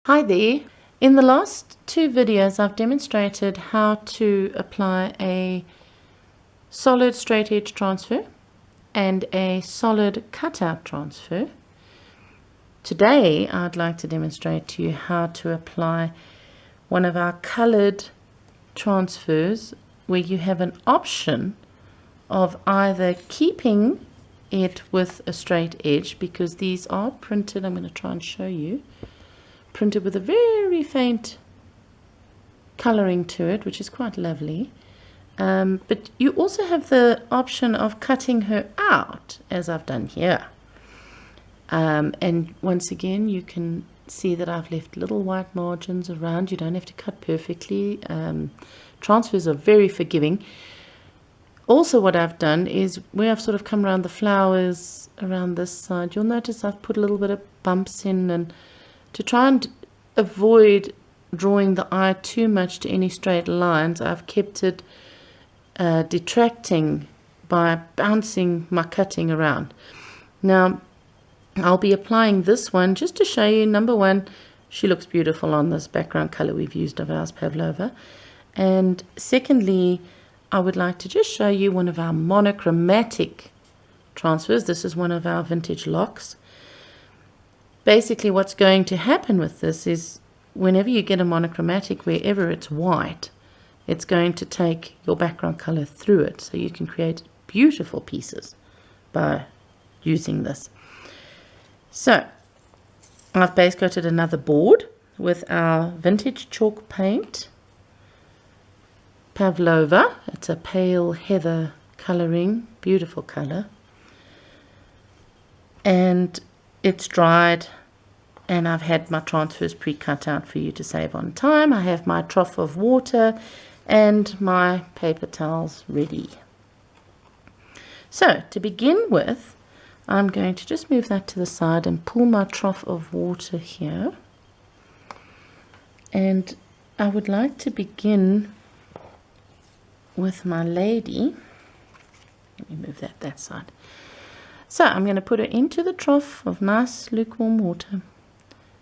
Hi there. In the last two videos I've demonstrated how to apply a solid straight edge transfer and a solid cutout transfer. Today I'd like to demonstrate to you how to apply one of our colored transfers where you have an option of either keeping it with a straight edge, because these are printed. I'm going to try and show you. Printed with a very faint colouring to it, which is quite lovely. But you also have the option of cutting her out, as I've done here. And once again, you can see that I've left little white margins around. You don't have to cut perfectly. Transfers are very forgiving. Also, what I've done is where I've sort of come around the flowers around this side, you'll notice I've put a little bit of bumps in, and to try and avoid drawing the eye too much to any straight lines, I've kept it detracting by bouncing my cutting around. Now, I'll be applying this one just to show you, number one, she looks beautiful on this background color we've used of ours, Pavlova. And secondly, I would like to just show you one of our monochromatic transfers. This is one of our vintage locks. Basically, what's going to happen with this is whenever you get a monochromatic, wherever it's white, it's going to take your background color through it. So you can create beautiful pieces by using this. So I've base coated another board with our vintage chalk paint, Pavlova. It's a pale heather coloring, beautiful color. And it's dried, and I've had my transfers pre-cut out for you to save on time. I have my trough of water and my paper towels ready. So to begin with, I'm going to just move that to the side and pull my trough of water here. And I would like to begin with my lady. Let me move that side. So I'm going to put her into the trough of nice lukewarm water,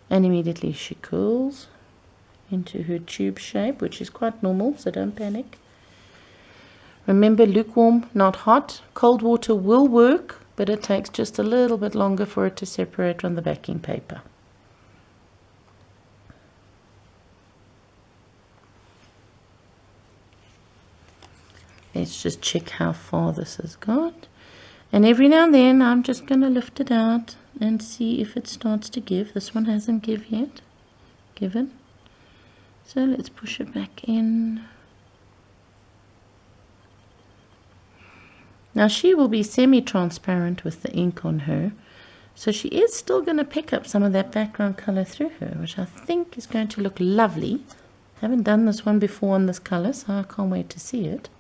and immediately she cools into her tube shape, which is quite normal, so don't panic. Remember, lukewarm, not hot. Cold water will work, but it takes just a little bit longer for it to separate from the backing paper. Let's just check how far this has got. And every now and then I'm just going to lift it out and see if it starts to give. This one hasn't given. So let's push it back in. Now she will be semi-transparent with the ink on her. So she is still going to pick up some of that background color through her, which I think is going to look lovely. I haven't done this one before on this color, so I can't wait to see it.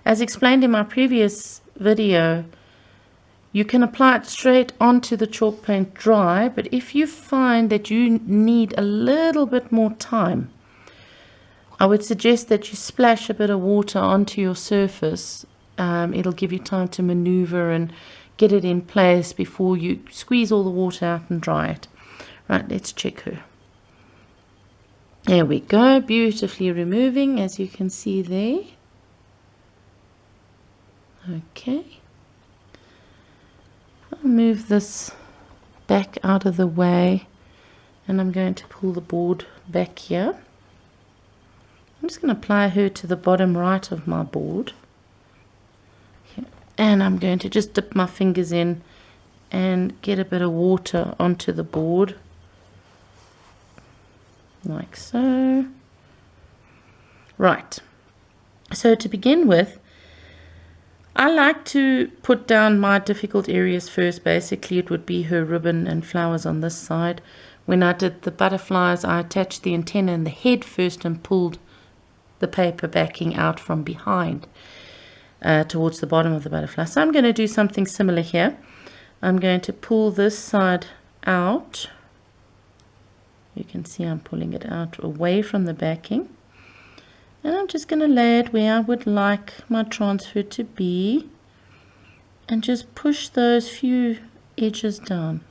As explained in my previous video, you can apply it straight onto the chalk paint dry, but if you find that you need a little bit more time, I would suggest that you splash a bit of water onto your surface. It'll give you time to maneuver and get it in place before you squeeze all the water out and dry it. Right, let's check her. There we go, beautifully removing, as you can see there. Okay, I'll move this back out of the way, and I'm going to pull the board back here. I'm just going to apply her to the bottom right of my board here. And I'm going to just dip my fingers in and get a bit of water onto the board like so. Right, so to begin with, I like to put down my difficult areas first. Basically, it would be her ribbon and flowers on this side. When I did the butterflies, I attached the antenna and the head first and pulled the paper backing out from behind towards the bottom of the butterfly. So I'm going to do something similar here. I'm going to pull this side out. You can see I'm pulling it out away from the backing. And I'm just going to lay it where I would like my transfer to be, and just push those few edges down.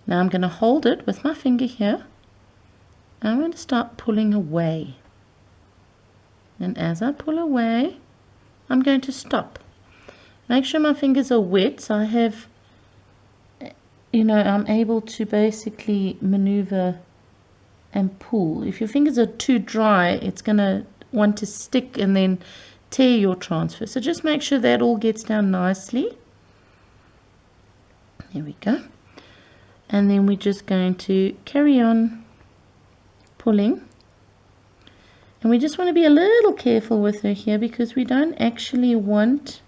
Now I'm going to hold it with my finger here. I'm going to start pulling away. And as I pull away, I'm going to stop. Make sure my fingers are wet so I have, I'm able to basically maneuver and pull. If your fingers are too dry, it's going to want to stick and then tear your transfer. So just make sure that all gets down nicely. There we go. And then we're just going to carry on pulling. And we just want to be a little careful with her here because we don't actually want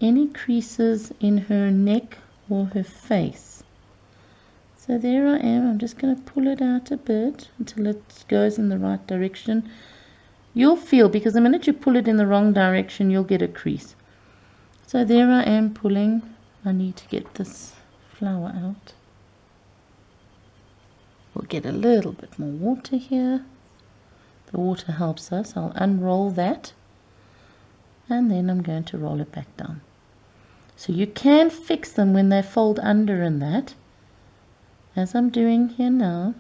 any creases in her neck or her face. So there I am. I'm just going to pull it out a bit until it goes in the right direction. You'll feel, because the minute you pull it in the wrong direction, you'll get a crease. So there I am pulling. I need to get this flower out. We'll get a little bit more water here. The water helps us. I'll unroll that. And then I'm going to roll it back down. So you can fix them when they fold under in that, as I'm doing here now.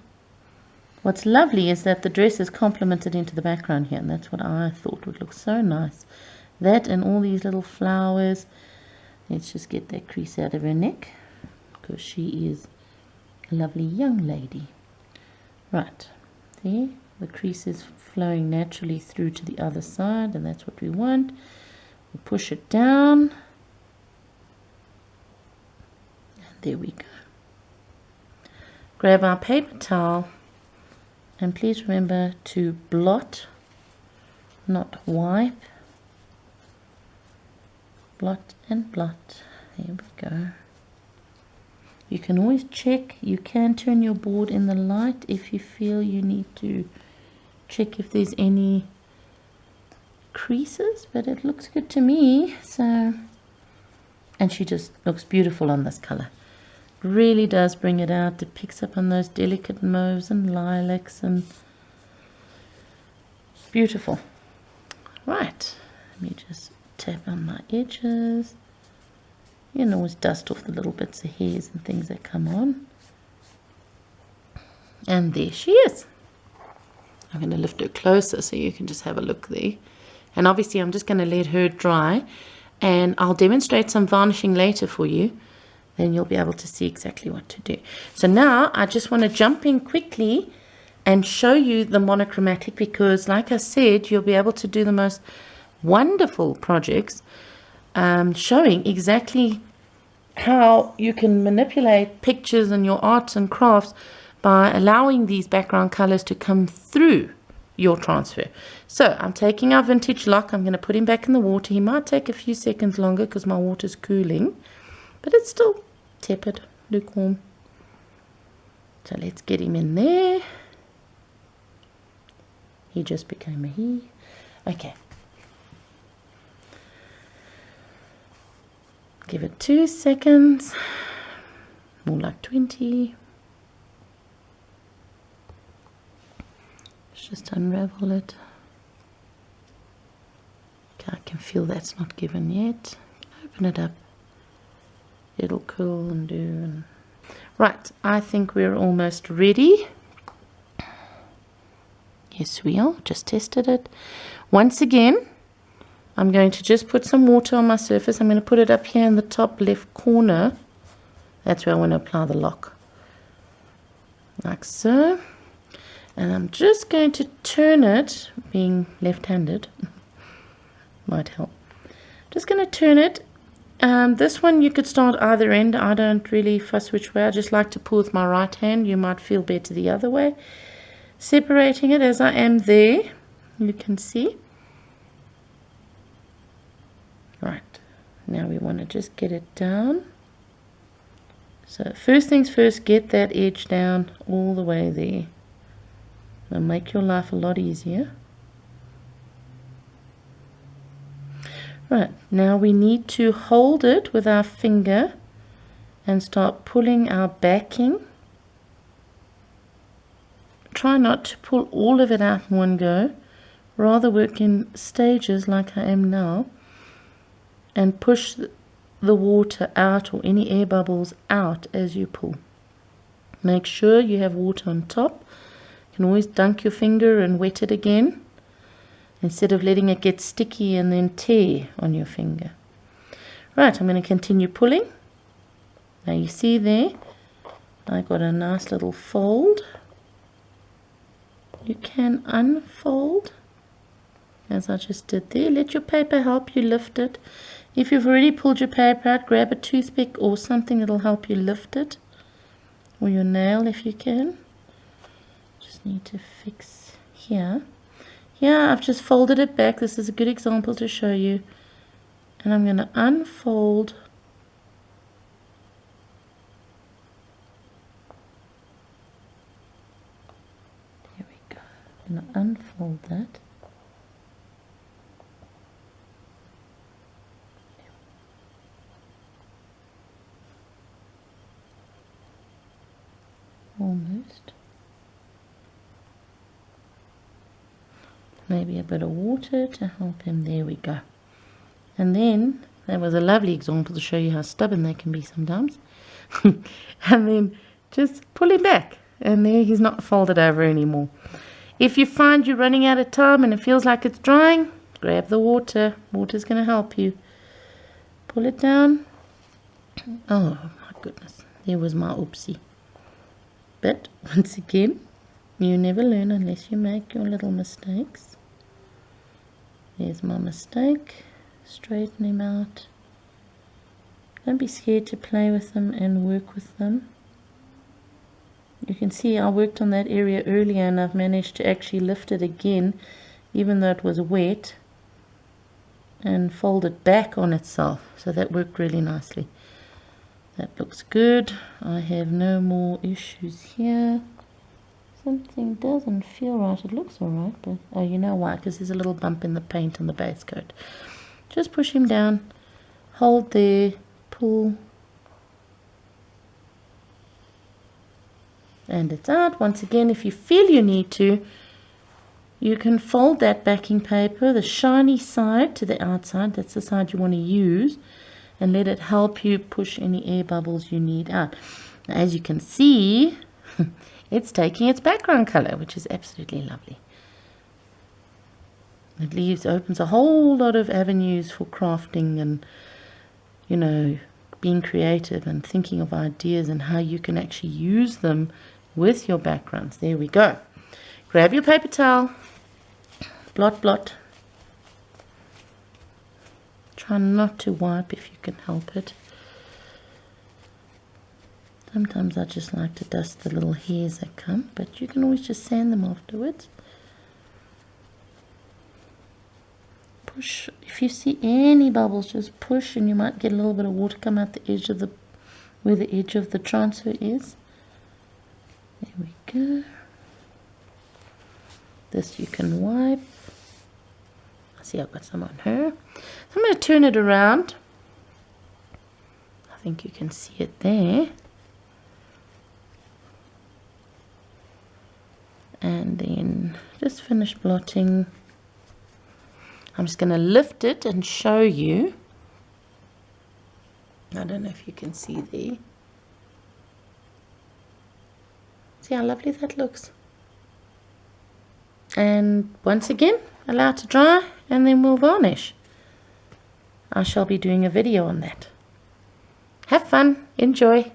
What's lovely is that the dress is complemented into the background here, and that's what I thought would look so nice. That and all these little flowers. Let's just get that crease out of her neck, because she is a lovely young lady. Right, there, the crease is flowing naturally through to the other side, and that's what we want. We'll push it down. And there we go. Grab our paper towel. And please remember to blot, not wipe. Blot and blot. There we go. You can always check. You can turn your board in the light if you feel you need to check if there's any creases. But it looks good to me. So, and she just looks beautiful on this color. Really does bring it out. It picks up on those delicate mauves and lilacs, and beautiful. Right, let me just tap on my edges. You can always dust off the little bits of hairs and things that come on. And there she is. I'm going to lift her closer so you can just have a look there. And obviously I'm just going to let her dry, and I'll demonstrate some varnishing later for you. Then you'll be able to see exactly what to do. So now I just want to jump in quickly and show you the monochromatic, because like I said, you'll be able to do the most wonderful projects showing exactly how you can manipulate pictures and your arts and crafts by allowing these background colors to come through your transfer. So I'm taking our vintage lock. I'm going to put him back in the water. He might take a few seconds longer because my water's cooling, but it's still tepid, lukewarm. So let's get him in there. He just became a he. Okay. Give it 2 seconds. More like 20. Let's just unravel it. Okay, I can feel that's not given yet. Open it up. It'll cool and do. And right, I think we're almost ready. Yes, we are. Just tested it. Once again, I'm going to just put some water on my surface. I'm going to put it up here in the top left corner. That's where I want to apply the lock. Like so. And I'm just going to turn it, being left-handed, might help. Just going to turn it. This one you could start either end. I don't really fuss which way. I just like to pull with my right hand. You might feel better the other way. Separating it as I am there. You can see. Right. Now we want to just get it down. So first things first, get that edge down all the way there. It'll make your life a lot easier. Right, now we need to hold it with our finger and start pulling our backing. Try not to pull all of it out in one go. Rather work in stages like I am now, and push the water out or any air bubbles out as you pull. Make sure you have water on top. You can always dunk your finger and wet it again, instead of letting it get sticky and then tear on your finger. Right, I'm going to continue pulling. Now you see there, I got a nice little fold. You can unfold, as I just did there. Let your paper help you lift it. If you've already pulled your paper out, grab a toothpick or something that'll help you lift it, or your nail if you can. Just need to fix here. Here I've just folded it back. This is a good example to show you. And I'm going to unfold there we go. I'm going to unfold that. Almost. Maybe a bit of water to help him. There we go. And then, that was a lovely example to show you how stubborn they can be sometimes. And then just pull him back. And there, he's not folded over anymore. If you find you're running out of time and it feels like it's drying, grab the water. Water's going to help you. Pull it down. Oh, my goodness. There was my oopsie. But, once again, you never learn unless you make your little mistakes. There's my mistake. Straighten him out. Don't be scared to play with them and work with them. You can see I worked on that area earlier and I've managed to actually lift it again, even though it was wet, and fold it back on itself. So that worked really nicely. That looks good. I have no more issues here. Something doesn't feel right. It looks alright, but oh, you know why? Because there's a little bump in the paint on the base coat. Just push him down, hold there, pull, and it's out. Once again, if you feel you need to, you can fold that backing paper, the shiny side to the outside, that's the side you want to use, and let it help you push any air bubbles you need out. Now, as you can see, it's taking its background color, which is absolutely lovely. It opens a whole lot of avenues for crafting and, you know, being creative and thinking of ideas and how you can actually use them with your backgrounds. There we go. Grab your paper towel, blot, blot. Try not to wipe if you can help it. Sometimes I just like to dust the little hairs that come, but you can always just sand them afterwards. Push. If you see any bubbles, just push, and you might get a little bit of water come out the edge of the, where the edge of the transfer is. There we go. This you can wipe. I see I've got some on her. So I'm going to turn it around. I think you can see it there. And then just finish blotting. I'm just going to lift it and show you. I don't know if you can see there. See how lovely that looks. And once again, allow it to dry and then we'll varnish. I shall be doing a video on that. Have fun. Enjoy.